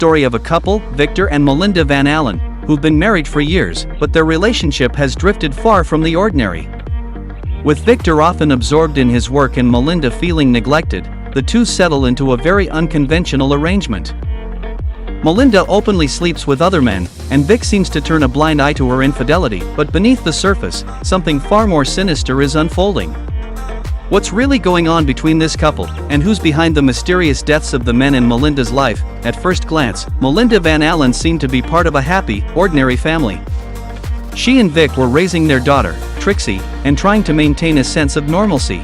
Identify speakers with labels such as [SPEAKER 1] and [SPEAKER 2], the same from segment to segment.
[SPEAKER 1] story of a couple, Victor and Melinda Van Allen, who've been married for years, but their relationship has drifted far from the ordinary. With Victor often absorbed in his work and Melinda feeling neglected, the two settle into a very unconventional arrangement. Melinda openly sleeps with other men, and Vic seems to turn a blind eye to her infidelity, but beneath the surface, something far more sinister is unfolding. What's really going on between this couple, and who's behind the mysterious deaths of the men in Melinda's life? At first glance, Melinda Van Allen seemed to be part of a happy, ordinary family. She and Vic were raising their daughter, Trixie, and trying to maintain a sense of normalcy.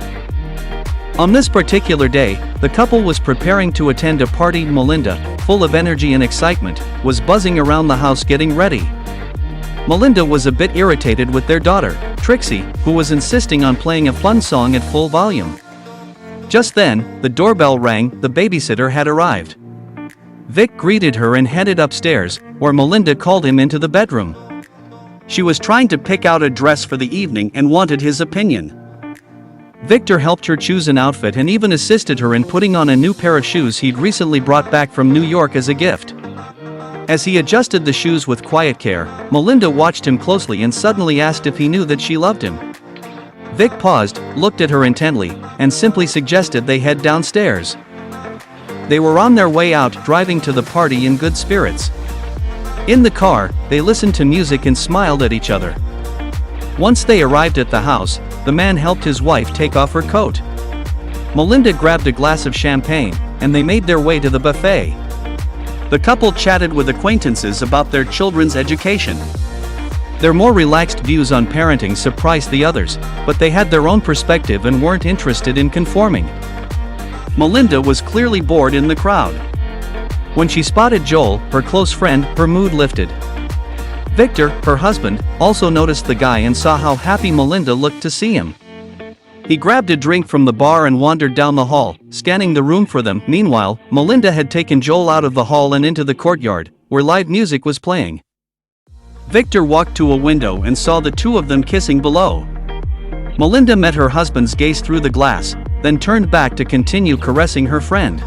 [SPEAKER 1] On this particular day, the couple was preparing to attend a party. Melinda, full of energy and excitement, was buzzing around the house getting ready. Melinda was a bit irritated with their daughter, Trixie, who was insisting on playing a fun song at full volume. Just then, the doorbell rang. The babysitter had arrived. Vic greeted her and headed upstairs, where Melinda called him into the bedroom. She was trying to pick out a dress for the evening and wanted his opinion. Victor helped her choose an outfit and even assisted her in putting on a new pair of shoes he'd recently brought back from New York as a gift. As he adjusted the shoes with quiet care, Melinda watched him closely and suddenly asked if he knew that she loved him. Vic paused, looked at her intently, and simply suggested they head downstairs. They were on their way out, driving to the party in good spirits. In the car, they listened to music and smiled at each other. Once they arrived at the house, the man helped his wife take off her coat. Melinda grabbed a glass of champagne, and they made their way to the buffet. The couple chatted with acquaintances about their children's education. Their more relaxed views on parenting surprised the others, but they had their own perspective and weren't interested in conforming. Melinda was clearly bored in the crowd. When she spotted Joel, her close friend, her mood lifted. Victor, her husband, also noticed the guy and saw how happy Melinda looked to see him. He grabbed a drink from the bar and wandered down the hall, scanning the room for them. Meanwhile, Melinda had taken Joel out of the hall and into the courtyard, where live music was playing. Victor walked to a window and saw the two of them kissing below. Melinda met her husband's gaze through the glass, then turned back to continue caressing her friend.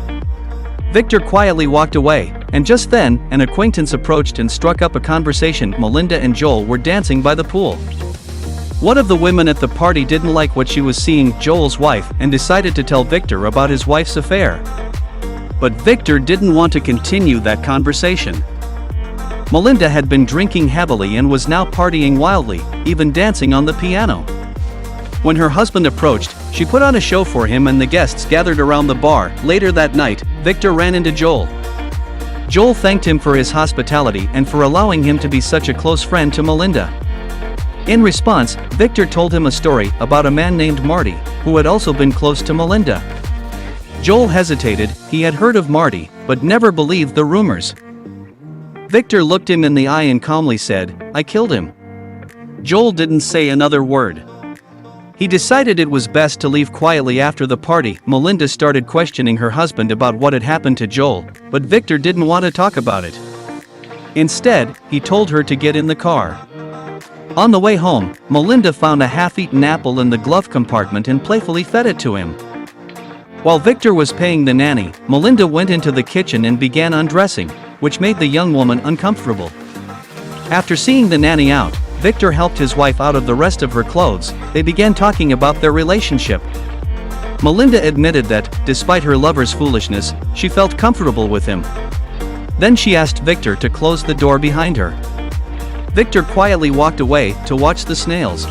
[SPEAKER 1] Victor quietly walked away, and just then, an acquaintance approached and struck up a conversation. Melinda and Joel were dancing by the pool. One of the women at the party didn't like what she was seeing, Joel's wife, and decided to tell Victor about his wife's affair. But Victor didn't want to continue that conversation. Melinda had been drinking heavily and was now partying wildly, even dancing on the piano. When her husband approached, she put on a show for him and the guests gathered around the bar. Later that night, Victor ran into Joel. Joel thanked him for his hospitality and for allowing him to be such a close friend to Melinda. In response, Victor told him a story about a man named Marty, who had also been close to Melinda. Joel hesitated. He had heard of Marty, but never believed the rumors. Victor looked him in the eye and calmly said, "I killed him." Joel didn't say another word. He decided it was best to leave quietly after the party. Melinda started questioning her husband about what had happened to Joel, but Victor didn't want to talk about it. Instead, he told her to get in the car. On the way home, Melinda found a half-eaten apple in the glove compartment and playfully fed it to him. While Victor was paying the nanny, Melinda went into the kitchen and began undressing, which made the young woman uncomfortable. After seeing the nanny out, Victor helped his wife out of the rest of her clothes. They began talking about their relationship. Melinda admitted that, despite her lover's foolishness, she felt comfortable with him. Then she asked Victor to close the door behind her. Victor quietly walked away to watch the snails.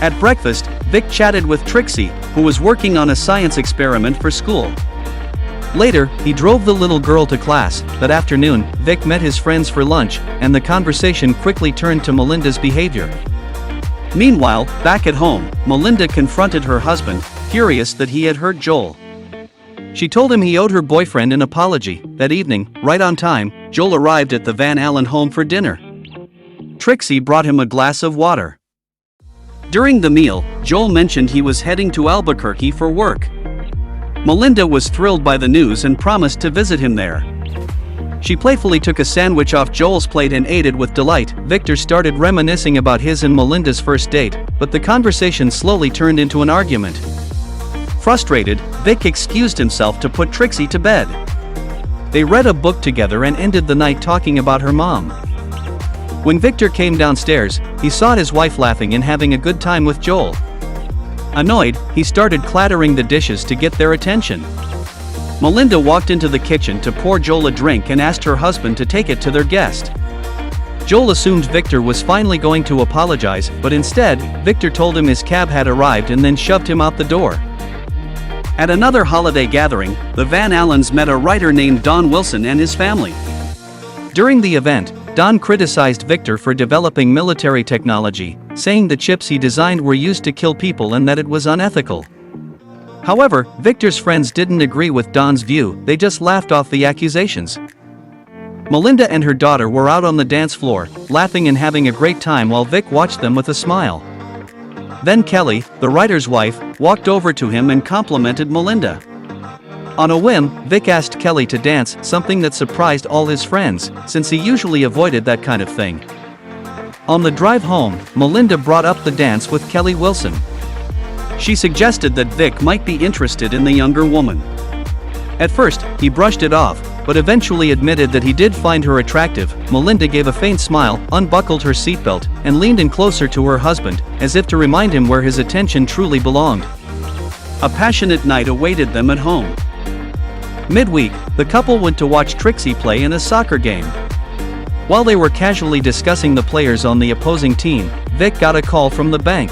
[SPEAKER 1] At breakfast, Vic chatted with Trixie, who was working on a science experiment for school. Later, he drove the little girl to class. That afternoon, Vic met his friends for lunch, and the conversation quickly turned to Melinda's behavior. Meanwhile, back at home, Melinda confronted her husband, furious that he had hurt Joel. She told him he owed her boyfriend an apology. That evening, right on time, Joel arrived at the Van Allen home for dinner. Trixie brought him a glass of water. During the meal, Joel mentioned he was heading to Albuquerque for work. Melinda was thrilled by the news and promised to visit him there. She playfully took a sandwich off Joel's plate and ate it with delight. Victor started reminiscing about his and Melinda's first date, but the conversation slowly turned into an argument. Frustrated, Vic excused himself to put Trixie to bed. They read a book together and ended the night talking about her mom. When Victor came downstairs, he saw his wife laughing and having a good time with Joel. Annoyed, he started clattering the dishes to get their attention. Melinda walked into the kitchen to pour Joel a drink and asked her husband to take it to their guest. Joel assumed Victor was finally going to apologize, but instead, Victor told him his cab had arrived and then shoved him out the door. At another holiday gathering, the Van Allens met a writer named Don Wilson and his family. During the event, Don criticized Victor for developing military technology, saying the chips he designed were used to kill people and that it was unethical. However, Victor's friends didn't agree with Don's view, they just laughed off the accusations. Melinda and her daughter were out on the dance floor, laughing and having a great time while Vic watched them with a smile. Then Kelly, the writer's wife, walked over to him and complimented Melinda. On a whim, Vic asked Kelly to dance, something that surprised all his friends, since he usually avoided that kind of thing. On the drive home, Melinda brought up the dance with Kelly Wilson. She suggested that Vic might be interested in the younger woman. At first, he brushed it off, but eventually admitted that he did find her attractive. Melinda gave a faint smile, unbuckled her seatbelt, and leaned in closer to her husband, as if to remind him where his attention truly belonged. A passionate night awaited them at home. Midweek, the couple went to watch Trixie play in a soccer game. While they were casually discussing the players on the opposing team, Vic got a call from the bank.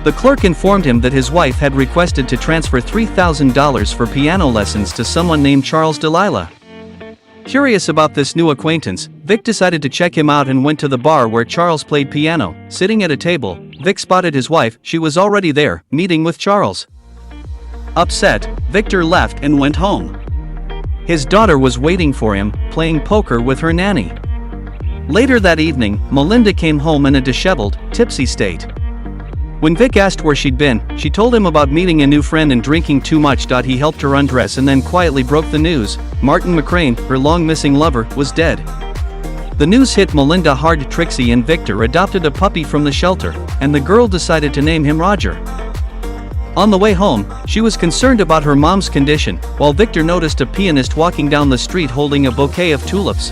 [SPEAKER 1] The clerk informed him that his wife had requested to transfer $3,000 for piano lessons to someone named Charles Delilah. Curious about this new acquaintance, Vic decided to check him out and went to the bar where Charles played piano. Sitting at a table, Vic spotted his wife. She was already there, meeting with Charles. Upset, Victor left and went home. His daughter was waiting for him, playing poker with her nanny. Later that evening, Melinda came home in a disheveled, tipsy state. When Vic asked where she'd been, she told him about meeting a new friend and drinking too much. He helped her undress and then quietly broke the news. Martin McCrane, her long-missing lover, was dead. The news hit Melinda hard. Trixie and Victor adopted a puppy from the shelter, and the girl decided to name him Roger. On the way home, she was concerned about her mom's condition, while Victor noticed a pianist walking down the street holding a bouquet of tulips.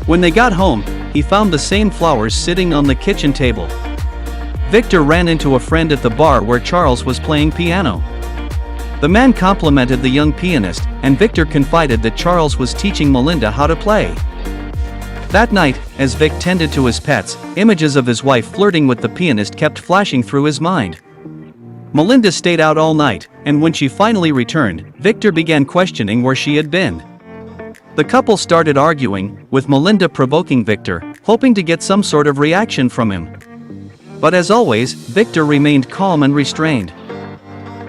[SPEAKER 1] When they got home, he found the same flowers sitting on the kitchen table. Victor ran into a friend at the bar where Charles was playing piano. The man complimented the young pianist, and Victor confided that Charles was teaching Melinda how to play. That night, as Vic tended to his pets, images of his wife flirting with the pianist kept flashing through his mind. Melinda stayed out all night, and when she finally returned, Victor began questioning where she had been. The couple started arguing, with Melinda provoking Victor, hoping to get some sort of reaction from him. But as always, Victor remained calm and restrained.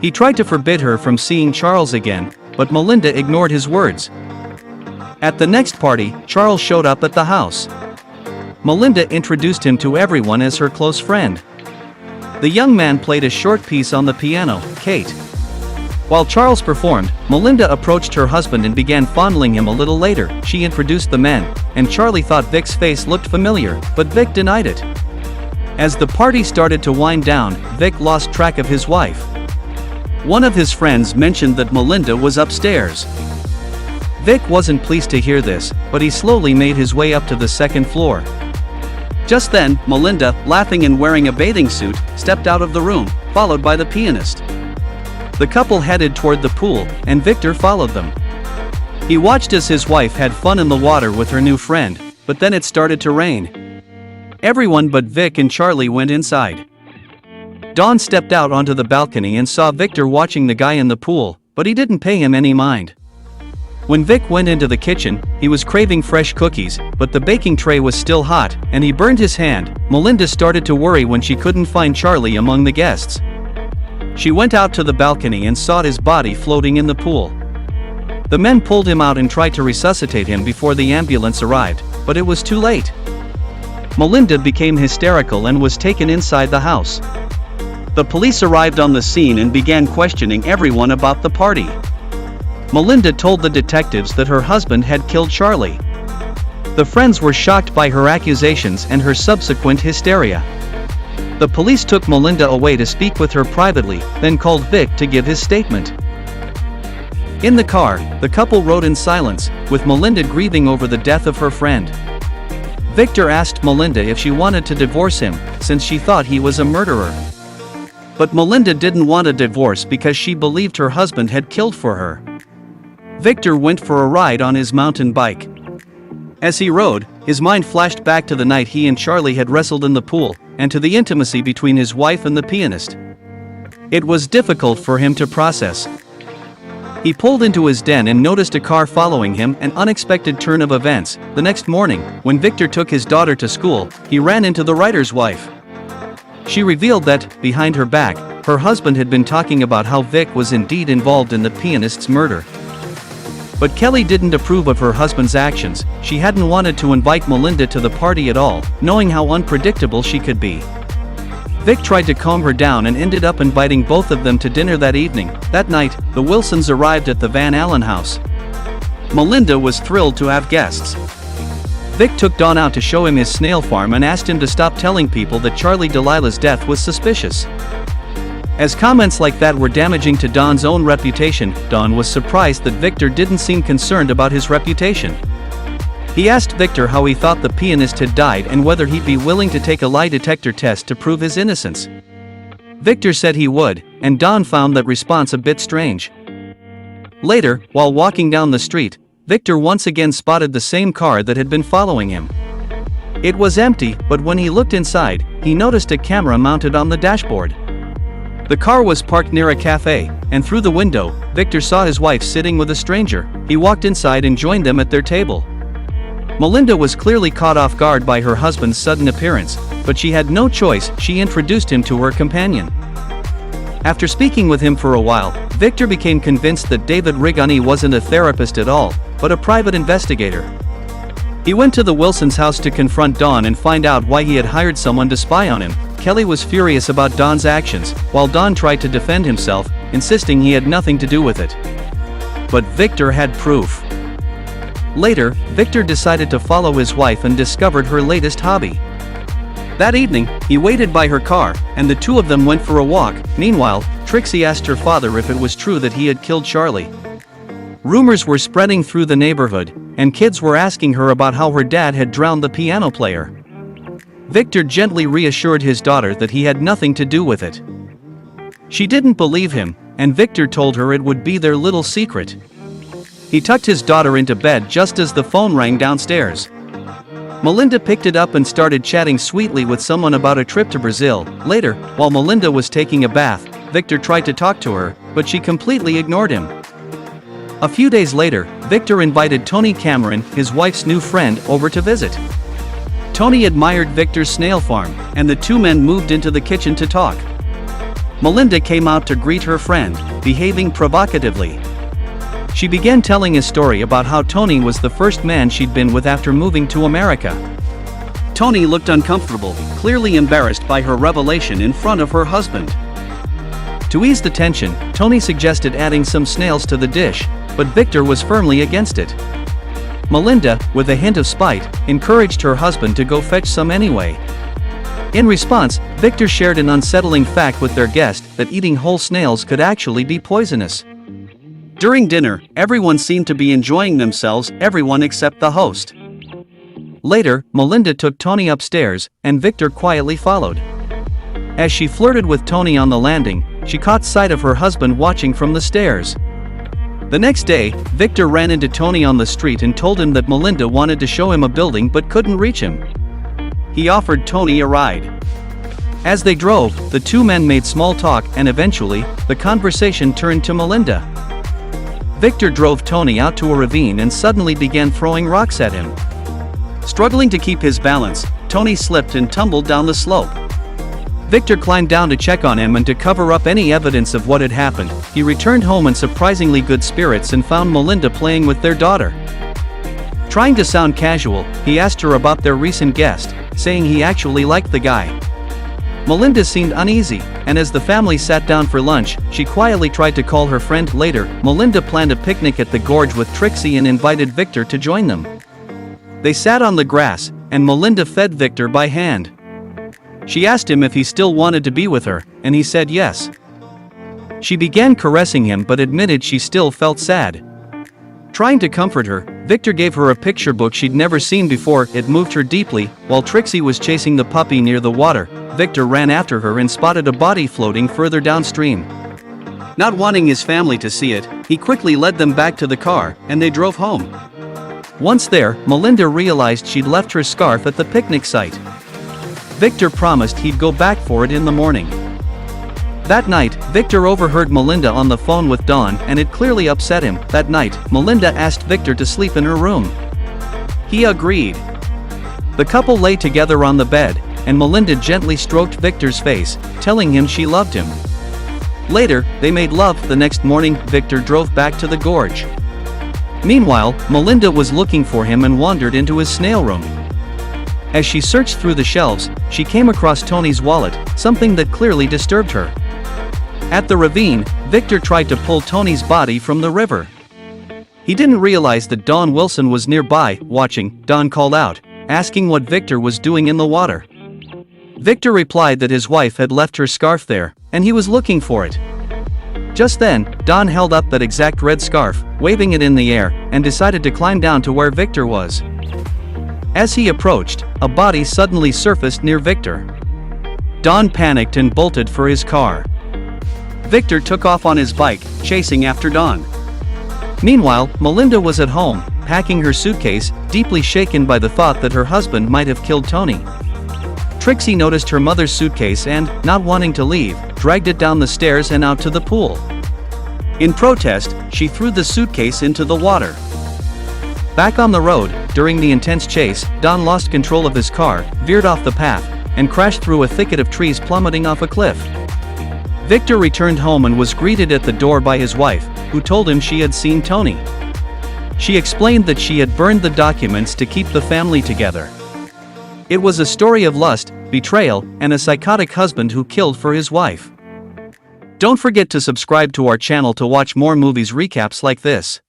[SPEAKER 1] He tried to forbid her from seeing Charles again, but Melinda ignored his words. At the next party, Charles showed up at the house. Melinda introduced him to everyone as her close friend. The young man played a short piece on the piano, Kate. While Charles performed, Melinda approached her husband and began fondling him. A little later, she introduced the men, and Charlie thought Vic's face looked familiar, but Vic denied it. As the party started to wind down, Vic lost track of his wife. One of his friends mentioned that Melinda was upstairs. Vic wasn't pleased to hear this, but he slowly made his way up to the second floor. Just then, Melinda, laughing and wearing a bathing suit, stepped out of the room, followed by the pianist. The couple headed toward the pool, and Victor followed them. He watched as his wife had fun in the water with her new friend, but then it started to rain. Everyone but Vic and Charlie went inside. Don stepped out onto the balcony and saw Victor watching the guy in the pool, but he didn't pay him any mind. When Vic went into the kitchen, he was craving fresh cookies, but the baking tray was still hot, and he burned his hand. Melinda started to worry when she couldn't find Charlie among the guests. She went out to the balcony and saw his body floating in the pool. The men pulled him out and tried to resuscitate him before the ambulance arrived, but it was too late. Melinda became hysterical and was taken inside the house. The police arrived on the scene and began questioning everyone about the party. Melinda told the detectives that her husband had killed Charlie. The friends were shocked by her accusations and her subsequent hysteria. The police took Melinda away to speak with her privately, then called Vic to give his statement. In the car, the couple rode in silence, with Melinda grieving over the death of her friend. Victor asked Melinda if she wanted to divorce him, since she thought he was a murderer. But Melinda didn't want a divorce because she believed her husband had killed for her. Victor went for a ride on his mountain bike. As he rode, his mind flashed back to the night he and Charlie had wrestled in the pool, and to the intimacy between his wife and the pianist. It was difficult for him to process. He pulled into his den and noticed a car following him, an unexpected turn of events. The next morning, when Victor took his daughter to school, he ran into the writer's wife. She revealed that, behind her back, her husband had been talking about how Vic was indeed involved in the pianist's murder. But Kelly didn't approve of her husband's actions. She hadn't wanted to invite Melinda to the party at all, knowing how unpredictable she could be. Vic tried to calm her down and ended up inviting both of them to dinner that evening. That night, the Wilsons arrived at the Van Allen house. Melinda was thrilled to have guests. Vic took Don out to show him his snail farm and asked him to stop telling people that Charlie Delilah's death was suspicious. As comments like that were damaging to Don's own reputation, Don was surprised that Victor didn't seem concerned about his reputation. He asked Victor how he thought the pianist had died and whether he'd be willing to take a lie detector test to prove his innocence. Victor said he would, and Don found that response a bit strange. Later, while walking down the street, Victor once again spotted the same car that had been following him. It was empty, but when he looked inside, he noticed a camera mounted on the dashboard. The car was parked near a cafe, and through the window, Victor saw his wife sitting with a stranger. He walked inside and joined them at their table. Melinda was clearly caught off guard by her husband's sudden appearance, but she had no choice. She introduced him to her companion. After speaking with him for a while, Victor became convinced that David Rigoni wasn't a therapist at all, but a private investigator. He went to the Wilsons' house to confront Don and find out why he had hired someone to spy on him. Kelly was furious about Don's actions, while Don tried to defend himself, insisting he had nothing to do with it. But Victor had proof. Later, Victor decided to follow his wife and discovered her latest hobby. That evening, he waited by her car, and the two of them went for a walk. Meanwhile, Trixie asked her father if it was true that he had killed Charlie. Rumors were spreading through the neighborhood, and kids were asking her about how her dad had drowned the piano player. Victor gently reassured his daughter that he had nothing to do with it. She didn't believe him, and Victor told her it would be their little secret. He tucked his daughter into bed just as the phone rang downstairs. Melinda picked it up and started chatting sweetly with someone about a trip to Brazil. Later, while Melinda was taking a bath, Victor tried to talk to her, but she completely ignored him. A few days later, Victor invited Tony Cameron, his wife's new friend, over to visit. Tony admired Victor's snail farm, and the two men moved into the kitchen to talk. Melinda came out to greet her friend, behaving provocatively. She began telling a story about how Tony was the first man she'd been with after moving to America. Tony looked uncomfortable, clearly embarrassed by her revelation in front of her husband. To ease the tension, Tony suggested adding some snails to the dish, but Victor was firmly against it. Melinda, with a hint of spite, encouraged her husband to go fetch some anyway. In response, Victor shared an unsettling fact with their guest that eating whole snails could actually be poisonous. During dinner, everyone seemed to be enjoying themselves, everyone except the host. Later, Melinda took Tony upstairs, and Victor quietly followed. As she flirted with Tony on the landing, she caught sight of her husband watching from the stairs. The next day, Victor ran into Tony on the street and told him that Melinda wanted to show him a building but couldn't reach him. He offered Tony a ride. As they drove, the two men made small talk and eventually, the conversation turned to Melinda. Victor drove Tony out to a ravine and suddenly began throwing rocks at him. Struggling to keep his balance, Tony slipped and tumbled down the slope. Victor climbed down to check on him and to cover up any evidence of what had happened. He returned home in surprisingly good spirits and found Melinda playing with their daughter. Trying to sound casual, he asked her about their recent guest, saying he actually liked the guy. Melinda seemed uneasy, and as the family sat down for lunch, she quietly tried to call her friend. Later, Melinda planned a picnic at the gorge with Trixie and invited Victor to join them. They sat on the grass, and Melinda fed Victor by hand. She asked him if he still wanted to be with her, and he said yes. She began caressing him but admitted she still felt sad. Trying to comfort her, Victor gave her a picture book she'd never seen before. It moved her deeply. While Trixie was chasing the puppy near the water, Victor ran after her and spotted a body floating further downstream. Not wanting his family to see it, he quickly led them back to the car, and they drove home. Once there, Melinda realized she'd left her scarf at the picnic site. Victor promised he'd go back for it in the morning. That night, Victor overheard Melinda on the phone with Dawn, and it clearly upset him. That night, Melinda asked Victor to sleep in her room. He agreed. The couple lay together on the bed, and Melinda gently stroked Victor's face, telling him she loved him. Later, they made love. The next morning, Victor drove back to the gorge. Meanwhile, Melinda was looking for him and wandered into his snail room. As she searched through the shelves, she came across Tony's wallet, something that clearly disturbed her. At the ravine, Victor tried to pull Tony's body from the river. He didn't realize that Dawn Wilson was nearby, watching. Dawn called out, asking what Victor was doing in the water. Victor replied that his wife had left her scarf there, and he was looking for it. Just then, Dawn held up that exact red scarf, waving it in the air, and decided to climb down to where Victor was. As he approached, a body suddenly surfaced near Victor. Dawn panicked and bolted for his car. Victor took off on his bike, chasing after Dawn. Meanwhile, Melinda was at home, packing her suitcase, deeply shaken by the thought that her husband might have killed Tony. Trixie noticed her mother's suitcase and, not wanting to leave, dragged it down the stairs and out to the pool. In protest, she threw the suitcase into the water. Back on the road, during the intense chase, Don lost control of his car, veered off the path, and crashed through a thicket of trees, plummeting off a cliff. Victor returned home and was greeted at the door by his wife, who told him she had seen Tony. She explained that she had burned the documents to keep the family together. It was a story of lust, betrayal, and a psychotic husband who killed for his wife. Don't forget to subscribe to our channel to watch more movies recaps like this.